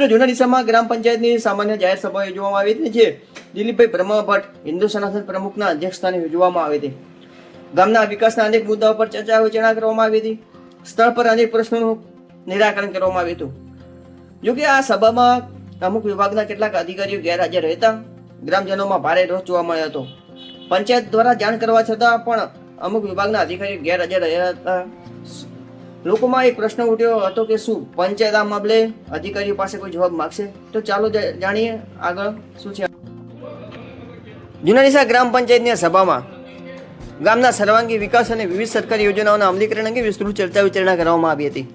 જૂના ડીસામાં ગ્રામ પંચાયતની સામાન્ય જાહેર સભા યોજવામાં આવી હતી, જે દિલીપભાઈ બ્રહ્મભટ્ટ હિન્દુ સનાતન પ્રમુખના અધ્યક્ષસ્થાને યોજવામાં આવી હતી. ગામના વિકાસના અનેક મુદ્દાઓ પર ચર્ચા વિચારણા કરવામાં આવી હતી. સ્થળ પર અનેક પ્રશ્નોનું નિરાકરણ કરવામાં આવ્યું હતું. જોકે આ સભામાં અમુક વિભાગના કેટલાક અધિકારીઓ ગેરહાજર રહેતા ગ્રામજનોમાં ભારે રોષ જોવા મળ્યો હતો. પંચાયત દ્વારા જાણ કરવા છતાં પણ અમુક વિભાગના અધિકારીઓ ગેરહાજર રહ્યા હતા. લોકોમાં એક પ્રશ્ન ઉઠ્યો હતો કે શું પંચાયત આ મામલે અધિકારીઓ પાસે કોઈ જવાબ માંગશે? તો ચાલો જાણીએ આગળ શું છે. જૂના ડીસા ગ્રામ પંચાયતની સભામાં ગામના સર્વાંગી વિકાસ અને વિવિધ સરકારી યોજનાઓના અમલીકરણ અંગે વિસ્તૃત ચર્ચા વિચારણા કરવામાં આવી હતી.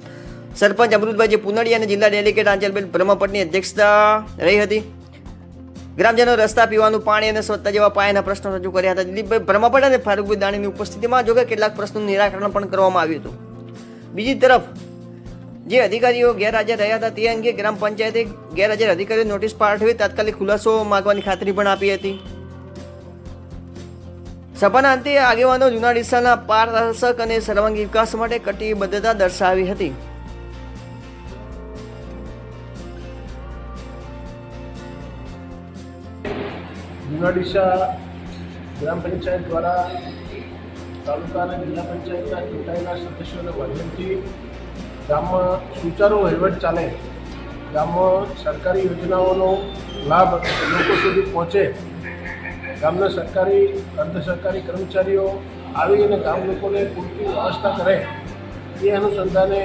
સરપંચ અમૃતભાઈ પુનડી અને જિલ્લા ડેલિગેટ આંચલબેન બ્રહ્મભટ્ટની અધ્યક્ષતા રહી હતી. ગ્રામજનો રસ્તા, પીવાનું પાણી અને સ્વચ્છતા જેવા પાયાના પ્રશ્નો રજૂ કર્યા હતા. દિલીપભાઈ બ્રહ્મભટ્ટ અને ફારૂકભાઈ દાણીની ઉપસ્થિતિમાં જોકે કેટલાક પ્રશ્નોનું નિરાકરણ પણ કરવામાં આવ્યું હતું. બીજી તરફ જે અધિકારીઓ ગેરહાજર રહ્યા હતા તે અંગે ગ્રામ પંચાયતે ગેરહાજર અધિકારીઓ નોટિસ પાઠવી તાત્કાલિક ખુલાસો માંગવાની ખાતરી પણ આપી હતી. સભાના અંતે આગેવાનો જૂના ડીસાના પારદર્શક અને સર્વાંગી વિકાસ માટે કટિબદ્ધતા દર્શાવી હતી. જૂના ડીસા ગ્રામ પંચાયત દ્વારા તાલુકા અને જિલ્લા પંચાયતના ચૂંટાયેલા સદસ્યોના માધ્યમથી ગામમાં સુચારુ વહીવટ ચાલે, ગામમાં સરકારી યોજનાઓનો લાભ લોકો સુધી પહોંચે, ગામના સરકારી અર્ધ સરકારી કર્મચારીઓ આવી અને ગામ લોકોને પૂરતી વ્યવસ્થા કરે, એ અનુસંધાને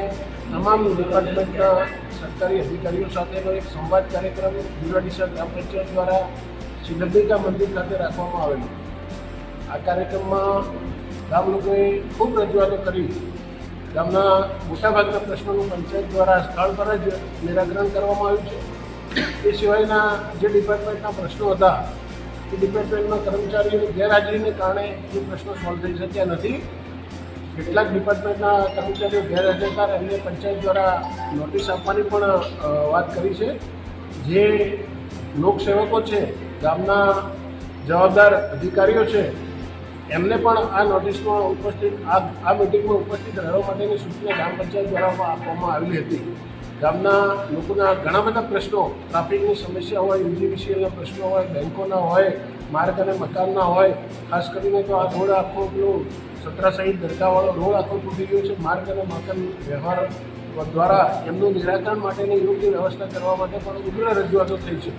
તમામ ડિપાર્ટમેન્ટના સરકારી અધિકારીઓ સાથેનો એક સંવાદ કાર્યક્રમ જૂના ડીસા ગ્રામ પંચાયત દ્વારા શ્રી અંબિકા મંદિર ખાતે રાખવામાં આવેલો. આ કાર્યક્રમમાં ગામ લોકોએ ખૂબ રજૂઆતો કરી. ગામના મોટાભાગના પ્રશ્નોનું પંચાયત દ્વારા સ્થળ પર જ નિરાકરણ કરવામાં આવ્યું છે. એ સિવાયના જે ડિપાર્ટમેન્ટના પ્રશ્નો હતા એ ડિપાર્ટમેન્ટના કર્મચારીઓની ગેરહાજરીને કારણે એ પ્રશ્નો સોલ્વ થઈ શક્યા નથી. કેટલાક ડિપાર્ટમેન્ટના કર્મચારીઓ ગેરહાજર હતા, એમને પંચાયત દ્વારા નોટિસ આપવાની પણ વાત કરી છે. જે લોકસેવકો છે, ગામના જવાબદાર અધિકારીઓ છે, એમને પણ આ નોટિસમાં ઉપસ્થિત આ મિટિંગમાં ઉપસ્થિત રહેવા માટેની સૂચના ગ્રામ પંચાયત દ્વારા આપવામાં આવેલી હતી. ગામના લોકોના ઘણા બધા પ્રશ્નો, ટ્રાફિકની સમસ્યા હોય, યુજીવીસીએલના પ્રશ્નો હોય, બેંકોના હોય, માર્ગ અને મકાનના હોય. ખાસ કરીને તો આ રોડ આખો પેલું સત્રા સહિત દરગાહવાળો રોડ આખો તૂટી ગયો છે. માર્ગ અને મકાન વ્યવહાર દ્વારા એમનું નિરાકરણ માટેની યોગ્ય વ્યવસ્થા કરવા માટે પણ ઉગ્ર રજૂઆતો થઈ છે.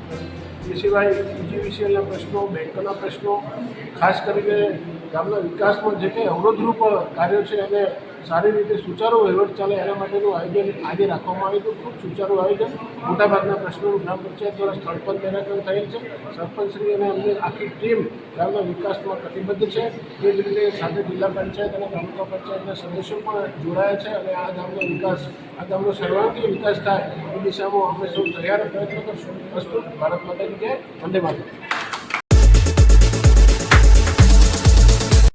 એ સિવાય યુજીવીસીએલના પ્રશ્નો, બેંકોના પ્રશ્નો, ખાસ કરીને ગામના વિકાસમાં જે કંઈ અવરોધરૂપ કાર્યો છે એને સારી રીતે સુચારુ વહીવટ ચાલે એના માટેનું આયોજન આજે રાખવામાં આવ્યું હતું. ખૂબ સુચારુ આયોજન. મોટાભાગના પ્રશ્નોનું ગ્રામ પંચાયત દ્વારા સ્થળ પર નિરાકરણ થયેલ છે. સરપંચશ્રી અને અમને આખી ટીમ ગામના વિકાસમાં કટિબદ્ધ છે. તે જ રીતે સાથે જિલ્લા પંચાયત અને તાલુકા પંચાયતના સદસ્યો પણ જોડાયા છે અને આ ગામનો વિકાસ, આ ગામનો સર્વાંગી વિકાસ થાય એ દિશામાં અમે સૌ તૈયાર પ્રયત્ન કરશું. અસ્તુ. ભારત માતા કી જય. વંદે માતરમ.